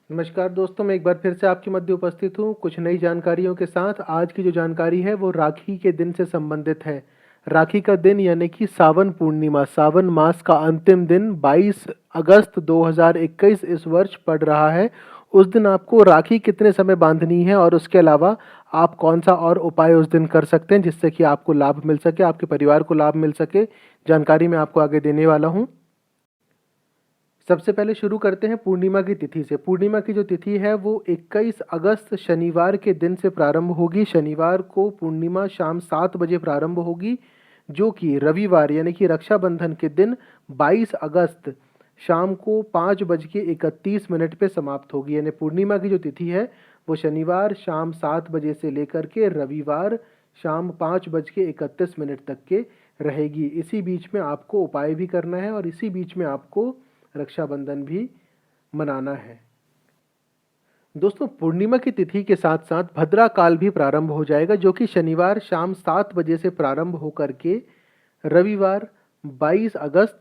नमस्कार दोस्तों, मैं एक बार फिर से आपके मध्य उपस्थित हूँ कुछ नई जानकारियों के साथ। आज की जो जानकारी है वो राखी के दिन से संबंधित है। राखी का दिन यानी कि सावन पूर्णिमा, सावन मास का अंतिम दिन 22 अगस्त 2021 इस वर्ष पड़ रहा है। उस दिन आपको राखी कितने समय बांधनी है और उसके अलावा आप कौन सा और उपाय उस दिन कर सकते हैं जिससे कि आपको लाभ मिल सके, आपके परिवार को लाभ मिल सके, जानकारी मैं आपको आगे देने वाला हूँ। सबसे पहले शुरू करते हैं पूर्णिमा की तिथि से। पूर्णिमा की जो तिथि है वो 21 अगस्त शनिवार के दिन से प्रारंभ होगी। शनिवार को पूर्णिमा शाम 7 बजे प्रारंभ होगी, जो कि रविवार यानी कि रक्षाबंधन के दिन 22 अगस्त शाम को 5:31 पे समाप्त होगी। यानी पूर्णिमा की जो तिथि है वो शनिवार शाम 7 बजे से लेकर के रविवार शाम 5:31 तक के रहेगी। इसी बीच में आपको उपाय भी करना है और इसी बीच में आपको रक्षाबंधन भी मनाना है। दोस्तों, पूर्णिमा की तिथि के साथ साथ भद्रा काल भी प्रारंभ हो जाएगा, जो कि शनिवार शाम 7 बजे से प्रारंभ होकर के रविवार 22 अगस्त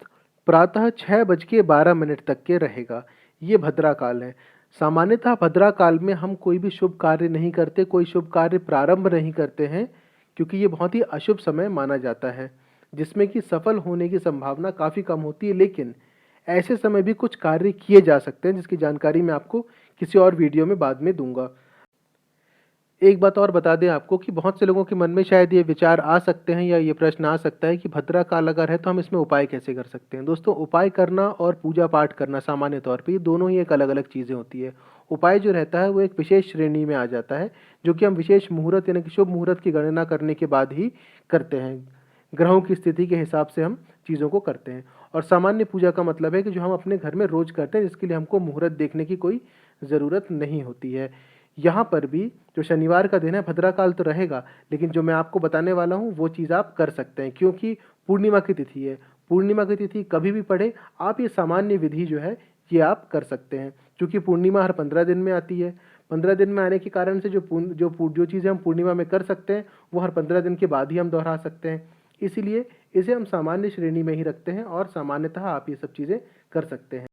प्रातः 6:12 तक के रहेगा। ये भद्रा काल है। सामान्यतः भद्रा काल में हम कोई भी शुभ कार्य नहीं करते, कोई शुभ कार्य प्रारंभ नहीं करते हैं, क्योंकि ये बहुत ही अशुभ समय माना जाता है जिसमें कि सफल होने की संभावना काफ़ी कम होती है। लेकिन ऐसे समय भी कुछ कार्य किए जा सकते हैं जिसकी जानकारी मैं आपको किसी और वीडियो में बाद में दूंगा। एक बात और बता दें आपको कि बहुत से लोगों के मन में शायद ये विचार आ सकते हैं या ये प्रश्न आ सकता है कि भद्रा काल अगर है तो हम इसमें उपाय कैसे कर सकते हैं। दोस्तों, उपाय करना और पूजा पाठ करना सामान्य तौर पे ये दोनों ही एक अलग अलग चीज़ें होती है। उपाय जो रहता है वो एक विशेष श्रेणी में आ जाता है, जो कि हम विशेष मुहूर्त यानी कि शुभ मुहूर्त की गणना करने के बाद ही करते हैं। ग्रहों की स्थिति के हिसाब से हम चीज़ों को करते हैं। और सामान्य पूजा का मतलब है कि जो हम अपने घर में रोज करते हैं, जिसके लिए हमको मुहूर्त देखने की कोई ज़रूरत नहीं होती है। यहाँ पर भी जो शनिवार का दिन है भद्रा काल तो रहेगा, लेकिन जो मैं आपको बताने वाला हूँ वो चीज़ आप कर सकते हैं, क्योंकि पूर्णिमा की तिथि है। पूर्णिमा की तिथि कभी भी पड़े, आप ये सामान्य विधि जो है ये आप कर सकते हैं। क्योंकि पूर्णिमा हर 15 दिन में आती है। 15 दिन में आने के कारण से जो चीज़ें हम पूर्णिमा में कर सकते हैं वो हर 15 दिन के बाद ही हम दोहरा सकते हैं। इसीलिए इसे हम सामान्य श्रेणी में ही रखते हैं और सामान्यतः आप ये सब चीज़ें कर सकते हैं।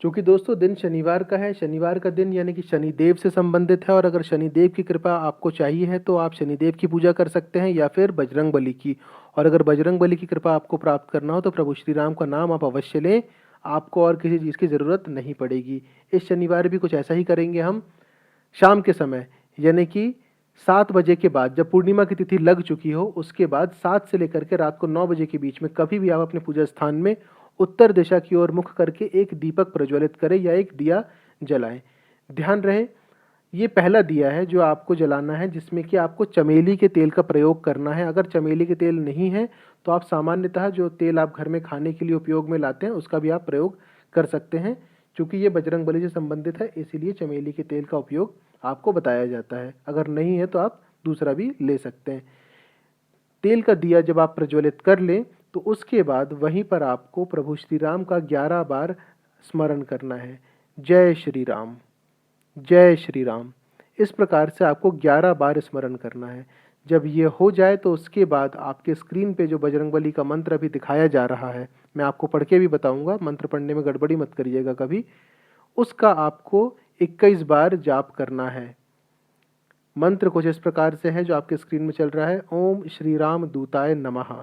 चूँकि दोस्तों दिन शनिवार का है, शनिवार का दिन यानी कि शनिदेव से संबंधित है, और अगर शनिदेव की कृपा आपको चाहिए है तो आप शनिदेव की पूजा कर सकते हैं या फिर बजरंग बली की। और अगर बजरंग बली की कृपा आपको प्राप्त करना हो तो प्रभु श्री राम का नाम आप अवश्य लें, आपको और किसी चीज़ की ज़रूरत नहीं पड़ेगी। इस शनिवार भी कुछ ऐसा ही करेंगे हम। शाम के समय यानी कि 7 बजे के बाद, जब पूर्णिमा की तिथि लग चुकी हो, उसके बाद 7 से लेकर के रात को 9 बजे के बीच में कभी भी आप अपने पूजा स्थान में उत्तर दिशा की ओर मुख करके एक दीपक प्रज्वलित करें या एक दिया जलाएं। ध्यान रहे, ये पहला दिया है जो आपको जलाना है, जिसमें कि आपको चमेली के तेल का प्रयोग करना है। अगर चमेली के तेल नहीं है तो आप सामान्यतः जो तेल आप घर में खाने के लिए उपयोग में लाते हैं उसका भी आप प्रयोग कर सकते हैं। चूँकि ये बजरंग बली से संबंधित है, इसीलिए चमेली के तेल का उपयोग आपको बताया जाता है। अगर नहीं है तो आप दूसरा भी ले सकते हैं। तेल का दिया जब आप प्रज्वलित कर लें तो उसके बाद वहीं पर आपको प्रभु श्री राम का 11 बार स्मरण करना है। जय श्री राम, जय श्री राम। इस प्रकार से आपको 11 बार स्मरण करना है। जब ये हो जाए तो उसके बाद आपके स्क्रीन पे जो बजरंगबली का मंत्र अभी दिखाया जा रहा है, मैं आपको पढ़ के भी बताऊंगा, मंत्र पढ़ने में गड़बड़ी मत करिएगा कभी। उसका आपको 21 बार जाप करना है। मंत्र कुछ इस प्रकार से है जो आपके स्क्रीन में चल रहा है। ओम श्री राम दूताय नमः,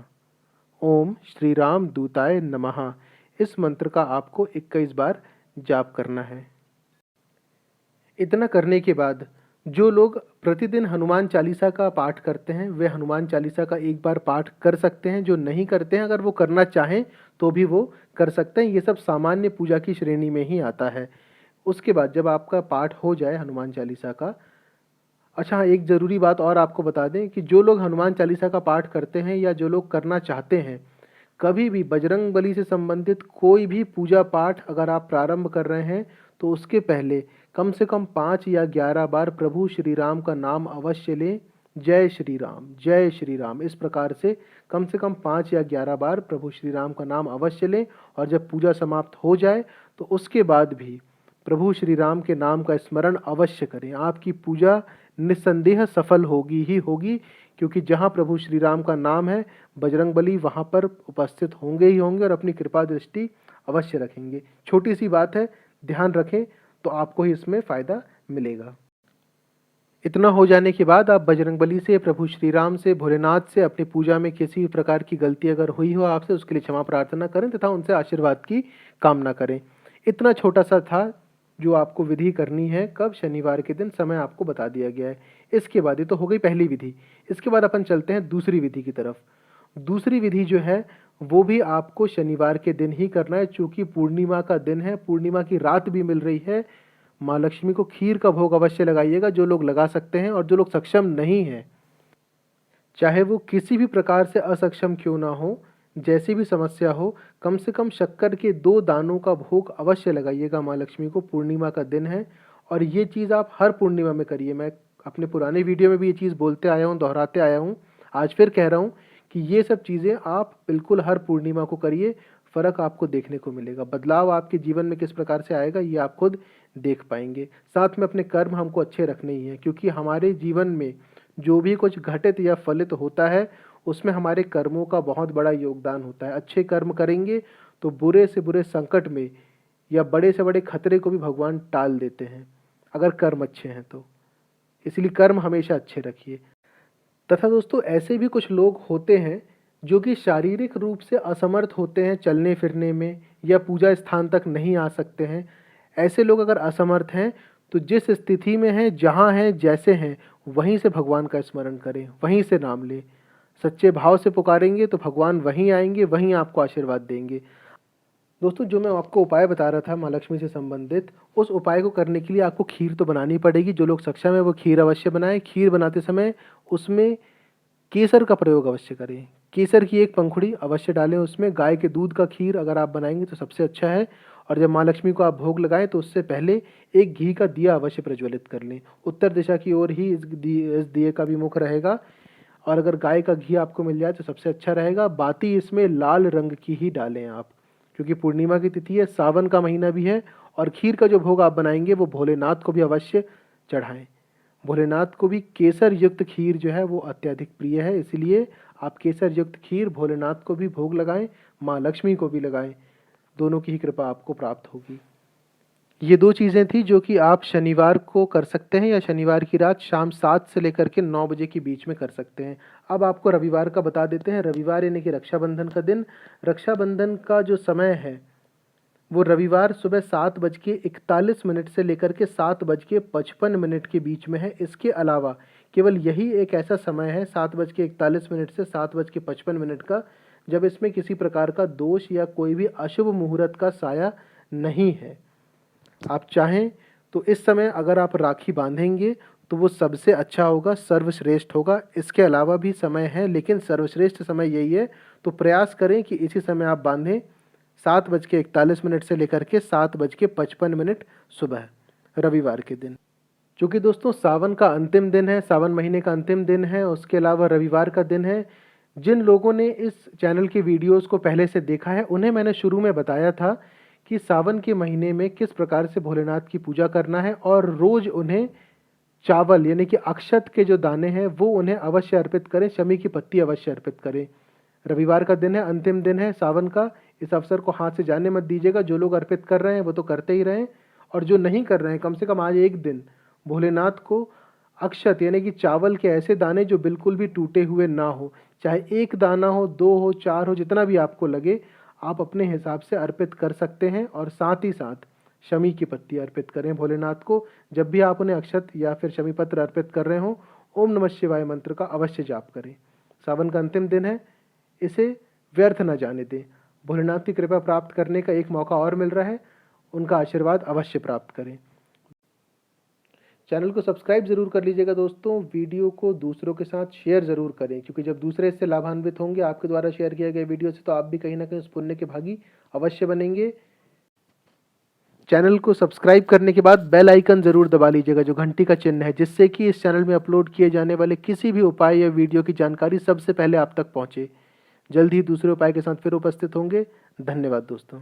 ओम श्री राम दूताय नमः। इस मंत्र का आपको 21 बार जाप करना है। इतना करने के बाद जो लोग प्रतिदिन हनुमान चालीसा का पाठ करते हैं वे हनुमान चालीसा का एक बार पाठ कर सकते हैं। जो नहीं करते हैं, अगर वो करना चाहें तो भी वो कर सकते हैं। ये सब सामान्य पूजा की श्रेणी में ही आता है। उसके बाद जब आपका पाठ हो जाए हनुमान चालीसा का, अच्छा हाँ, एक ज़रूरी बात और आपको बता दें कि जो लोग हनुमान चालीसा का पाठ करते हैं या जो लोग करना चाहते हैं, कभी भी बजरंग बली से संबंधित कोई भी पूजा पाठ अगर आप प्रारंभ कर रहे हैं तो उसके पहले कम से कम 5 या 11 बार प्रभु श्री राम का नाम अवश्य लें। जय श्री राम, जय श्री राम। इस प्रकार से कम 5 या 11 बार प्रभु श्री राम का नाम अवश्य लें। और जब पूजा समाप्त हो जाए तो उसके बाद भी प्रभु श्री राम के नाम का स्मरण अवश्य करें। आपकी पूजा निस्संदेह सफल होगी ही होगी, क्योंकि जहाँ प्रभु श्री राम का नाम है बजरंगबली वहाँ पर उपस्थित होंगे ही होंगे और अपनी कृपा दृष्टि अवश्य रखेंगे। छोटी सी बात है, ध्यान रखें, तो आपको ही इसमें फ़ायदा मिलेगा। इतना हो जाने के बाद आप बजरंगबली से, प्रभु श्री राम से, भोलेनाथ से अपनी पूजा में किसी भी प्रकार की गलती अगर हुई हो आपसे, उसके लिए क्षमा प्रार्थना करें तथा उनसे आशीर्वाद की कामना करें। इतना छोटा सा था जो आपको विधि करनी है। कब? शनिवार के दिन। समय आपको बता दिया गया है। इसके बाद, ये तो हो गई पहली विधि। इसके बाद अपन चलते हैं दूसरी विधि की तरफ। दूसरी विधि जो है वो भी आपको शनिवार के दिन ही करना है, चूंकि पूर्णिमा का दिन है, पूर्णिमा की रात भी मिल रही है। माँ लक्ष्मी को खीर का भोग अवश्य लगाइएगा, जो लोग लगा सकते हैं। और जो लोग सक्षम नहीं हैं, चाहे वो किसी भी प्रकार से असक्षम क्यों ना हो, जैसी भी समस्या हो, कम से कम शक्कर के 2 दानों का भोग अवश्य लगाइएगा माँ लक्ष्मी को। पूर्णिमा का दिन है और ये चीज़ आप हर पूर्णिमा में करिए। मैं अपने पुराने वीडियो में भी ये चीज़ बोलते आया हूँ, दोहराते आया हूँ, आज फिर कह रहा हूँ कि ये सब चीज़ें आप बिल्कुल हर पूर्णिमा को करिए। फ़र्क आपको देखने को मिलेगा। बदलाव आपके जीवन में किस प्रकार से आएगा ये आप खुद देख पाएंगे। साथ में अपने कर्म हमको अच्छे रखने ही हैं, क्योंकि हमारे जीवन में जो भी कुछ घटित या फलित होता है उसमें हमारे कर्मों का बहुत बड़ा योगदान होता है। अच्छे कर्म करेंगे तो बुरे से बुरे संकट में या बड़े से बड़े खतरे को भी भगवान टाल देते हैं, अगर कर्म अच्छे हैं तो। इसलिए कर्म हमेशा अच्छे रखिए। तथा दोस्तों, ऐसे भी कुछ लोग होते हैं जो कि शारीरिक रूप से असमर्थ होते हैं चलने फिरने में, या पूजा स्थान तक नहीं आ सकते हैं। ऐसे लोग अगर असमर्थ हैं तो जिस स्थिति में हैं, जहाँ हैं, जैसे हैं, वहीं से भगवान का स्मरण करें, वहीं से नाम लें। सच्चे भाव से पुकारेंगे तो भगवान वहीं आएंगे, वहीं आपको आशीर्वाद देंगे। दोस्तों, जो मैं आपको उपाय बता रहा था माँ लक्ष्मी से संबंधित, उस उपाय को करने के लिए आपको खीर तो बनानी पड़ेगी। जो लोग सक्षम है वो खीर अवश्य बनाएं। खीर बनाते समय उसमें केसर का प्रयोग अवश्य करें। केसर की 1 पंखुड़ी अवश्य डालें उसमें। गाय के दूध का खीर अगर आप बनाएंगे तो सबसे अच्छा है। और जब माँ लक्ष्मी को आप भोग लगाएं तो उससे पहले एक घी का दिया अवश्य प्रज्वलित कर लें। उत्तर दिशा की ओर ही इस दिए का भी मुख रहेगा। और अगर गाय का घी आपको मिल जाए तो सबसे अच्छा रहेगा। बाती इसमें लाल रंग की ही डालें आप, क्योंकि पूर्णिमा की तिथि है, सावन का महीना भी है। और खीर का जो भोग आप बनाएंगे वो भोलेनाथ को भी अवश्य चढ़ाएं। भोलेनाथ को भी केसर युक्त खीर जो है वो अत्यधिक प्रिय है, इसलिए आप केसर युक्त खीर भोलेनाथ को भी भोग लगाएं, माँ लक्ष्मी को भी लगाएं। दोनों की ही कृपा आपको प्राप्त होगी। ये 2 चीज़ें थी जो कि आप शनिवार को कर सकते हैं, या शनिवार की रात शाम 7 से लेकर के 9 बजे के बीच में कर सकते हैं। अब आपको रविवार का बता देते हैं। रविवार यानी कि रक्षाबंधन का दिन। रक्षाबंधन का जो समय है वो रविवार सुबह 7:41 से लेकर के 7:55 के बीच में है। इसके अलावा केवल यही एक ऐसा समय है 7:41 से 7:55 का, जब इसमें किसी प्रकार का दोष या कोई भी अशुभ मुहूर्त का साया नहीं है। आप चाहें तो इस समय अगर आप राखी बांधेंगे तो वो सबसे अच्छा होगा, सर्वश्रेष्ठ होगा। इसके अलावा भी समय है, लेकिन सर्वश्रेष्ठ समय यही है। तो प्रयास करें कि इसी समय आप बांधें, 7:41 से लेकर के 7:55 सुबह, रविवार के दिन। क्योंकि दोस्तों सावन का अंतिम दिन है, सावन महीने का अंतिम दिन है, उसके अलावा रविवार का दिन है। जिन लोगों ने इस चैनल की वीडियोस को पहले से देखा है उन्हें मैंने शुरू में बताया था कि सावन के महीने में किस प्रकार से भोलेनाथ की पूजा करना है, और रोज उन्हें चावल यानी कि अक्षत के जो दाने हैं वो उन्हें अवश्य अर्पित करें, शमी की पत्ती अवश्य अर्पित करें। रविवार का दिन है, अंतिम दिन है सावन का। इस अवसर को हाथ से जाने मत दीजिएगा। जो लोग अर्पित कर रहे हैं वो तो करते ही रहें, और जो नहीं कर रहे हैं कम से कम आज एक दिन भोलेनाथ को अक्षत यानी कि चावल के ऐसे दाने जो बिल्कुल भी टूटे हुए ना हो, चाहे 1 दाना हो, 2 हो, 4 हो, जितना भी आपको लगे आप अपने हिसाब से अर्पित कर सकते हैं। और साथ ही साथ शमी की पत्ती अर्पित करें भोलेनाथ को। जब भी आप उन्हें अक्षत या फिर शमी पत्र अर्पित कर रहे हो, ओम नमः शिवाय मंत्र का अवश्य जाप करें। सावन का अंतिम दिन है, इसे व्यर्थ न जाने दें। भोलेनाथ की कृपा प्राप्त करने का एक मौका और मिल रहा है, उनका आशीर्वाद अवश्य प्राप्त करें। चैनल को सब्सक्राइब जरूर कर लीजिएगा दोस्तों। वीडियो को दूसरों के साथ शेयर जरूर करें, क्योंकि जब दूसरे इससे लाभान्वित होंगे आपके द्वारा शेयर किए गए वीडियो से, तो आप भी कहीं ना कहीं उस पुण्य के भागी अवश्य बनेंगे। चैनल को सब्सक्राइब करने के बाद बेल आइकन जरूर दबा लीजिएगा, जो घंटी का चिन्ह है, जिससे कि इस चैनल में अपलोड किए जाने वाले किसी भी उपाय या वीडियो की जानकारी सबसे पहले आप तक पहुंचे। जल्द ही दूसरे उपाय के साथ फिर उपस्थित होंगे। धन्यवाद दोस्तों।